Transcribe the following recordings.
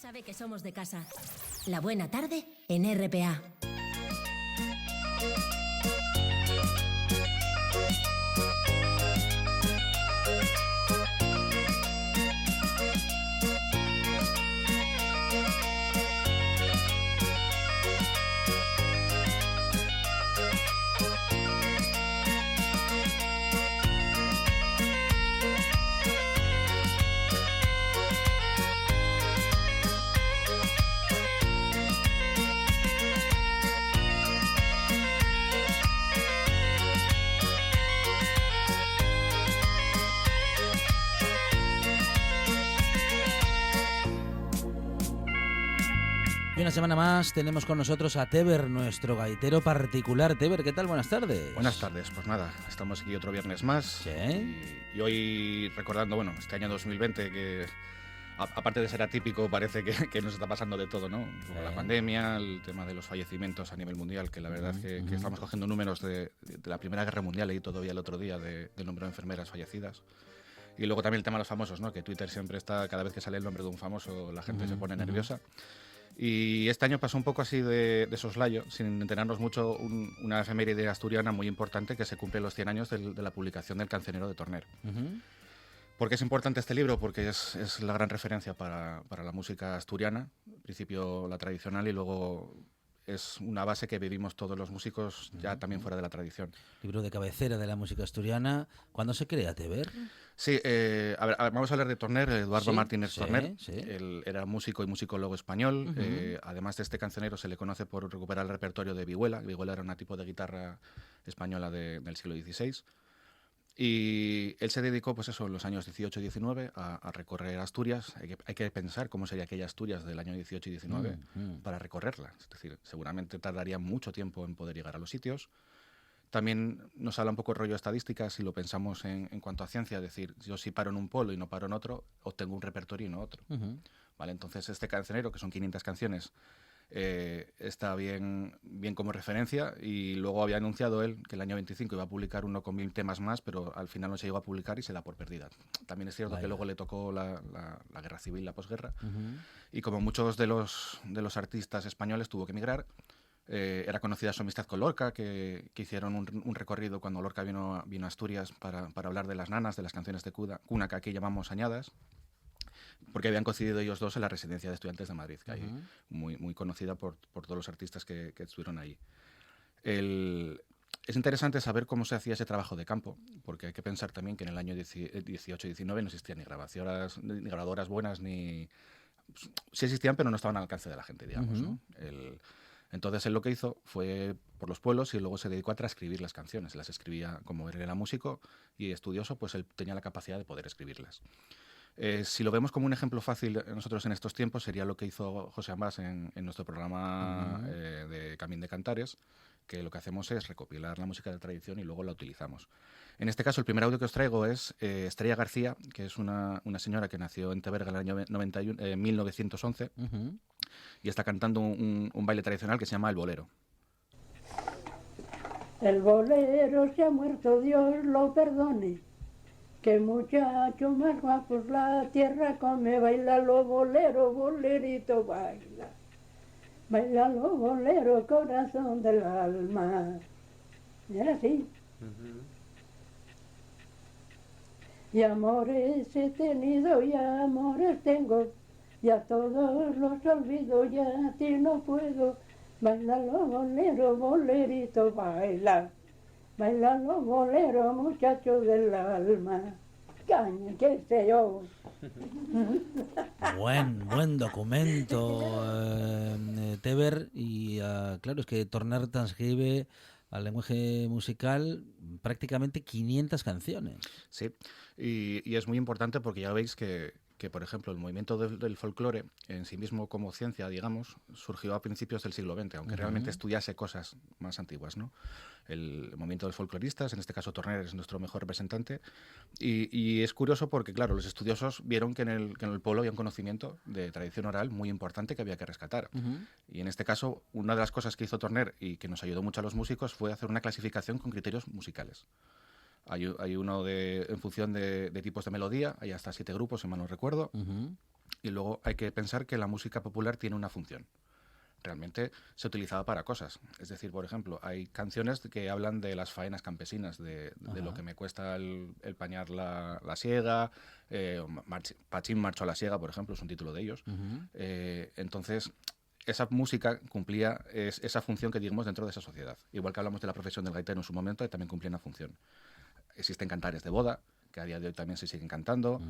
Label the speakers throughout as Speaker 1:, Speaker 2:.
Speaker 1: sabe que somos de casa. La buena tarde en RPA.
Speaker 2: Y una semana más tenemos con nosotros a Teber, nuestro gaitero particular. Teber, ¿qué tal? Buenas tardes.
Speaker 3: Buenas tardes, pues nada, estamos aquí otro viernes más.
Speaker 2: Sí.
Speaker 3: Y hoy recordando, bueno, este año 2020 que aparte de ser atípico parece que nos está pasando de todo, ¿no? Como la pandemia, el tema de los fallecimientos a nivel mundial, que la verdad que estamos cogiendo números de la Primera Guerra Mundial, y todavía el otro día del número de enfermeras fallecidas. Y luego también el tema de los famosos, ¿no? Que Twitter siempre está, cada vez que sale el nombre de un famoso, la gente se pone nerviosa. Y este año pasó un poco así de soslayo, sin enterarnos mucho, una efeméride asturiana muy importante, que se cumple los 100 años de la publicación del Cancionero de Torner. ¿Por qué es importante este libro? Porque es la gran referencia para la música asturiana, en principio la tradicional, y luego es una base que vivimos todos los músicos ya también fuera de la tradición.
Speaker 2: Libro de cabecera de la música asturiana. ¿Cuándo se crea, Teber?
Speaker 3: Sí, a ver, vamos a hablar de Torner, Eduardo Martínez Torner.
Speaker 2: Sí.
Speaker 3: Él era músico y musicólogo español. Además de este cancionero, se le conoce por recuperar el repertorio de vihuela. Vihuela era un tipo de guitarra española del siglo XVI. Y él se dedicó, pues eso, en los años 18 y 19 a recorrer Asturias. Hay que pensar cómo sería aquella Asturias del año 18 y 19 para recorrerla. Es decir, seguramente tardaría mucho tiempo en poder llegar a los sitios. También nos habla un poco el rollo estadística, si lo pensamos en cuanto a ciencia, es decir, yo si paro en un polo y no paro en otro, obtengo un repertorio y no otro. ¿Vale? Entonces este cancionero, que son 500 canciones, está bien como referencia, y luego había anunciado él que el año 25 iba a publicar uno con 1000 temas más, pero al final no se llegó a publicar y se da por perdida. También es cierto que luego le tocó la guerra civil, la posguerra, y como muchos de los artistas españoles tuvo que emigrar. Era conocida su amistad con Lorca, que hicieron un recorrido cuando Lorca vino a Asturias para hablar de las nanas, de las canciones de cuna que aquí llamamos añadas, porque habían coincidido ellos dos en la residencia de estudiantes de Madrid, que hay muy conocida por todos los artistas que estuvieron ahí. Es interesante saber cómo se hacía ese trabajo de campo, porque hay que pensar también que en el año 18 y 19 no existían ni grabadoras buenas, ni... Sí existían, pero no estaban al alcance de la gente, digamos, ¿no? Entonces él lo que hizo fue por los pueblos y luego se dedicó a transcribir las canciones. Las escribía, como él era músico y estudioso, pues él tenía la capacidad de poder escribirlas. Si lo vemos como un ejemplo fácil nosotros en estos tiempos, sería lo que hizo José Ambás en nuestro programa de Camín de Cantares, que lo que hacemos es recopilar la música de tradición y luego la utilizamos. En este caso, el primer audio que os traigo es Estrella García, que es una señora que nació en Teberga en el año 1911, y está cantando un baile tradicional que se llama el bolero.
Speaker 4: El bolero se ha muerto, Dios lo perdone. Que muchacho más guapo la tierra come, baila los boleros, bolerito baila. Baila los boleros, corazón del alma. Era así. Y amores he tenido y amores tengo, y a todos los olvido y a ti no puedo. Baila los boleros, bolerito baila. Baila los boleros, muchachos del alma. Caña, qué sé yo.
Speaker 2: Buen documento, Teber. Y claro, es que Torner transcribe al lenguaje musical prácticamente 500 canciones.
Speaker 3: Sí, y es muy importante porque ya veis que por ejemplo, el movimiento del folclore en sí mismo como ciencia, digamos, surgió a principios del siglo XX, aunque realmente estudiase cosas más antiguas, ¿no? El movimiento de los folcloristas, en este caso Torner es nuestro mejor representante, y es curioso porque, claro, los estudiosos vieron que en el pueblo había un conocimiento de tradición oral muy importante que había que rescatar. Y en este caso, una de las cosas que hizo Torner y que nos ayudó mucho a los músicos fue hacer una clasificación con criterios musicales. Hay uno en función de tipos de melodía, hay hasta 7 grupos, si mal no recuerdo. Y luego hay que pensar que la música popular tiene una función. Realmente se utilizaba para cosas. Es decir, por ejemplo, hay canciones que hablan de las faenas campesinas, de lo que me cuesta el pañar la siega, Pachín marchó a la siega, por ejemplo, es un título de ellos. Entonces, esa música cumplía esa función que digamos dentro de esa sociedad. Igual que hablamos de la profesión del gaitero en su momento, también cumplía una función. Existen cantares de boda, que a día de hoy también se siguen cantando.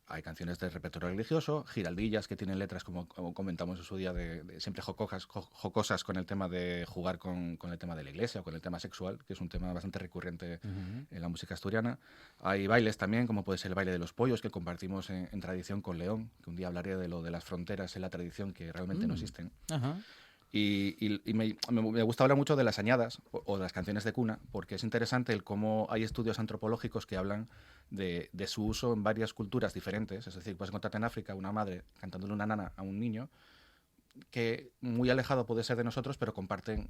Speaker 3: Hay canciones de repertorio religioso, giraldillas que tienen letras, como comentamos en su día, de siempre jocosas con el tema de jugar con el tema de la iglesia o con el tema sexual, que es un tema bastante recurrente en la música asturiana. Hay bailes también, como puede ser el baile de los pollos, que compartimos en tradición con León, que un día hablaré de lo de las fronteras en la tradición que realmente no existen. Y me gusta hablar mucho de las añadas o de las canciones de cuna, porque es interesante el cómo hay estudios antropológicos que hablan de su uso en varias culturas diferentes. Es decir, puedes encontrarte en África una madre cantándole una nana a un niño que muy alejado puede ser de nosotros, pero comparten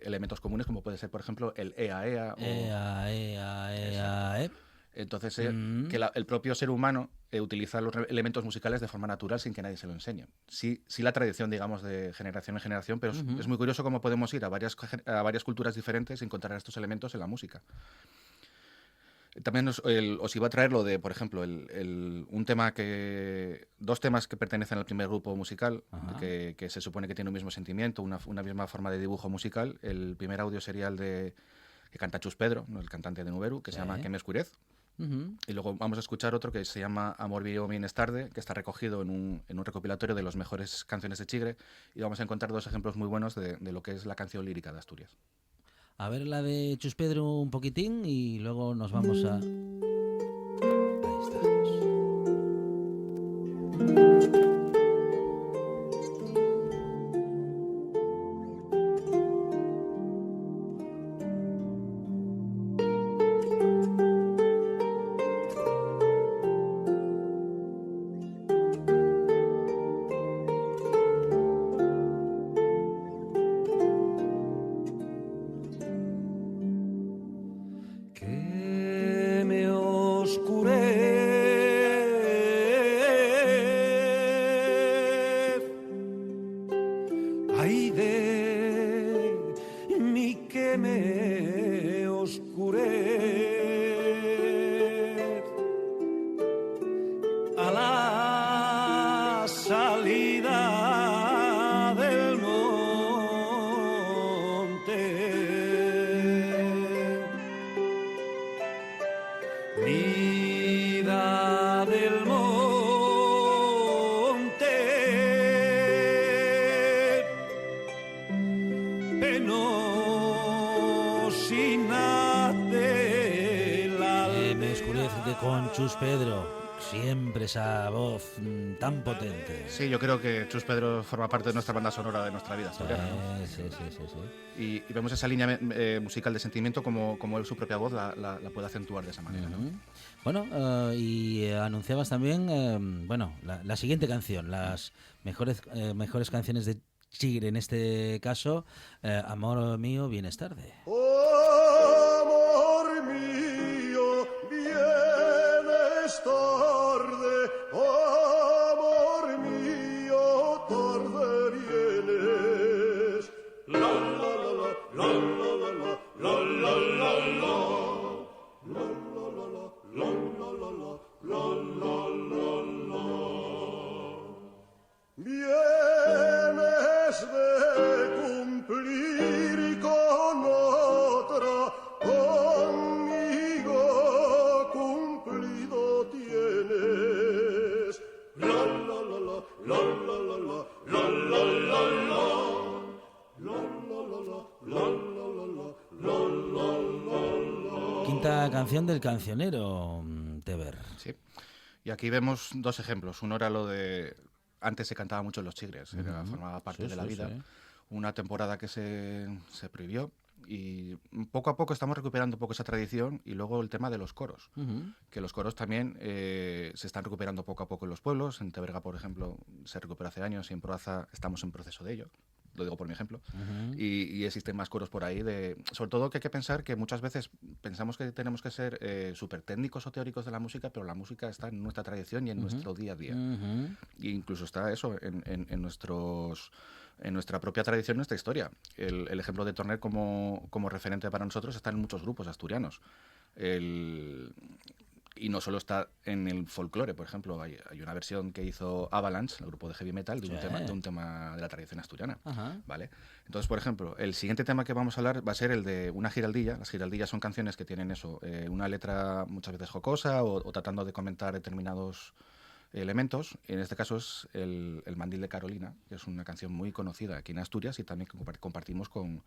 Speaker 3: elementos comunes, como puede ser, por ejemplo, el ea, ea.
Speaker 2: Ea, ea, ea, ea.
Speaker 3: Entonces, que el propio ser humano utiliza los elementos musicales de forma natural sin que nadie se lo enseñe. Sí, la tradición, digamos, de generación en generación, pero es muy curioso cómo podemos ir a varias culturas diferentes y encontrar estos elementos en la música. También os iba a traer lo de, por ejemplo, dos temas que pertenecen al primer grupo musical, que se supone que tiene un mismo sentimiento, una misma forma de dibujo musical. El primer audio sería el que canta Chus Pedro, el cantante de Nuberu, que se llama Que me oscurez. Y luego vamos a escuchar otro que se llama Amor mío vienes tarde, que está recogido en un recopilatorio de las mejores canciones de Chigre, y vamos a encontrar dos ejemplos muy buenos de lo que es la canción lírica de Asturias.
Speaker 2: A ver la de Chus Pedro un poquitín y luego nos vamos a... Ahí estamos. Con Chus Pedro, siempre esa voz tan potente.
Speaker 3: Sí, yo creo que Chus Pedro forma parte de nuestra banda sonora de nuestra vida asturiana, ¿no?
Speaker 2: Sí.
Speaker 3: Y vemos esa línea musical de sentimiento como él, su propia voz la puede acentuar de esa manera, ¿no?
Speaker 2: Bueno, y anunciabas también, la siguiente canción, las mejores canciones de Chigre, en este caso, Amor mío, vienes tarde.
Speaker 5: Tarde, amor mío, tarde vienes. La la la la la la la la la la la la. Vienes de cumplir con otra, conmigo cumplido tienes. La la la la la la la la la la la la.
Speaker 2: Quinta canción del cancionero, Teber.
Speaker 3: Sí. Y aquí vemos dos ejemplos. Uno era lo de... Antes se cantaba mucho en los Chigres, formaba parte de la vida. Sí. Una temporada que se prohibió y poco a poco estamos recuperando un poco esa tradición. Y luego el tema de los coros, que los coros también se están recuperando poco a poco en los pueblos. En Teberga, por ejemplo, se recuperó hace años y en Proaza estamos en proceso de ello. lo digo por mi ejemplo, y existen más coros por ahí. Sobre todo que hay que pensar que muchas veces pensamos que tenemos que ser súper técnicos o teóricos de la música, pero la música está en nuestra tradición y en nuestro día a día. E incluso está eso en nuestra propia tradición, nuestra historia. El ejemplo de Torner como referente para nosotros está en muchos grupos asturianos. Y no solo está en el folclore, por ejemplo, hay una versión que hizo Avalanche, el grupo de heavy metal, de un tema de la tradición asturiana. ¿Vale? Entonces, por ejemplo, el siguiente tema que vamos a hablar va a ser el de una giraldilla. Las giraldillas son canciones que tienen eso, una letra muchas veces jocosa o tratando de comentar determinados elementos. En este caso es el Mandil de Carolina, que es una canción muy conocida aquí en Asturias y también que compartimos con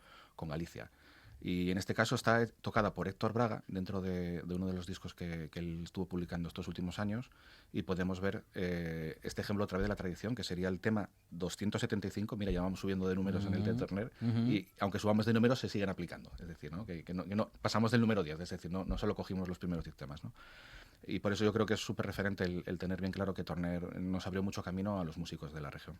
Speaker 3: Galicia. Y en este caso está tocada por Héctor Braga dentro de uno de los discos que él estuvo publicando estos últimos años, y podemos ver este ejemplo otra vez de la tradición, que sería el tema 275. Mira, ya vamos subiendo de números en el de Turner, y aunque subamos de números se siguen aplicando, es decir, ¿no? Que no pasamos del número 10, es decir, no solo cogimos los primeros 10 temas, ¿no? Y por eso yo creo que es súper referente el tener bien claro que Turner nos abrió mucho camino a los músicos de la región.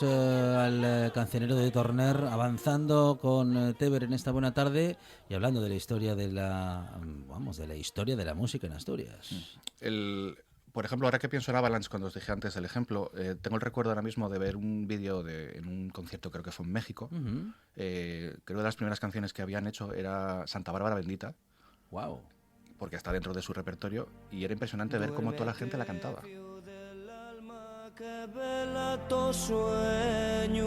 Speaker 2: Al cancionero de Torner avanzando con Teber en esta buena tarde y hablando de la historia de la historia de la música en Asturias.
Speaker 3: Por ejemplo, ahora que pienso en Avalanche, cuando os dije antes el ejemplo, tengo el recuerdo ahora mismo de ver un vídeo en un concierto, creo que fue en México. Creo que de las primeras canciones que habían hecho era Santa Bárbara Bendita.
Speaker 2: Wow.
Speaker 3: Porque está dentro de su repertorio y era impresionante ver cómo toda la gente la cantaba.
Speaker 6: Que vela tu sueño,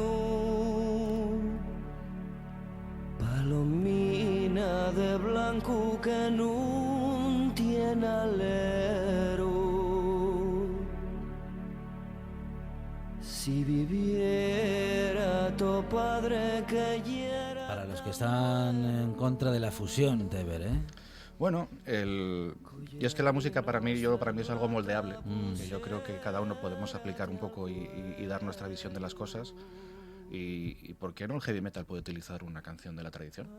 Speaker 6: palomina de blanco que no tiene alero. Si viviera tu padre que hiera.
Speaker 2: Para los que están en contra de la fusión, Teber, ¿eh?
Speaker 3: Bueno, y es que la música para mí es algo moldeable. Que yo creo que cada uno podemos aplicar un poco y dar nuestra visión de las cosas. Y ¿por qué no el heavy metal puede utilizar una canción de la tradición?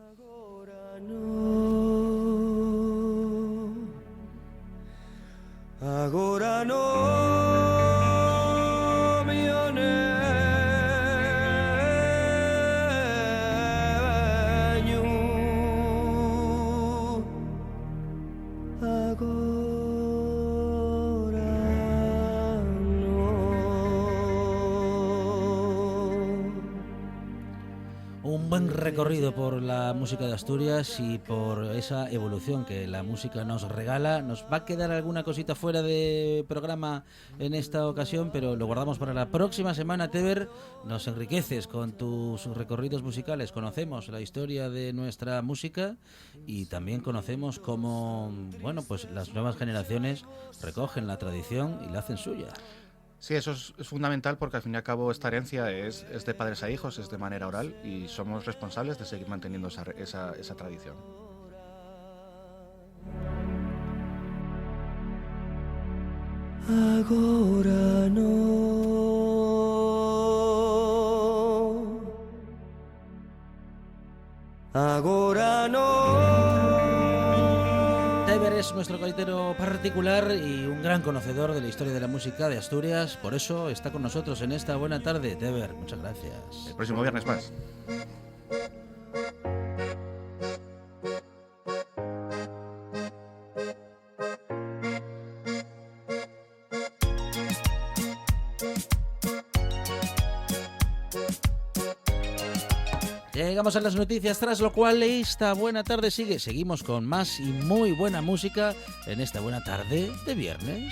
Speaker 6: Agora no, mio negno.
Speaker 2: Un buen recorrido por la música de Asturias y por esa evolución que la música nos regala. Nos va a quedar alguna cosita fuera de programa en esta ocasión, pero lo guardamos para la próxima semana. Teber, nos enriqueces con tus recorridos musicales. Conocemos la historia de nuestra música y también conocemos cómo, bueno, pues las nuevas generaciones recogen la tradición y la hacen suya.
Speaker 3: Sí, eso es fundamental, porque al fin y al cabo esta herencia es de padres a hijos, es de manera oral, y somos responsables de seguir manteniendo esa tradición.
Speaker 6: Agora no. Agora no.
Speaker 2: Teber es nuestro gaitero particular y un gran conocedor de la historia de la música de Asturias. Por eso está con nosotros en esta buena tarde. Teber, muchas gracias.
Speaker 3: El próximo viernes más.
Speaker 2: Llegamos a las noticias, tras lo cual esta buena tarde sigue. Seguimos con más y muy buena música en esta buena tarde de viernes.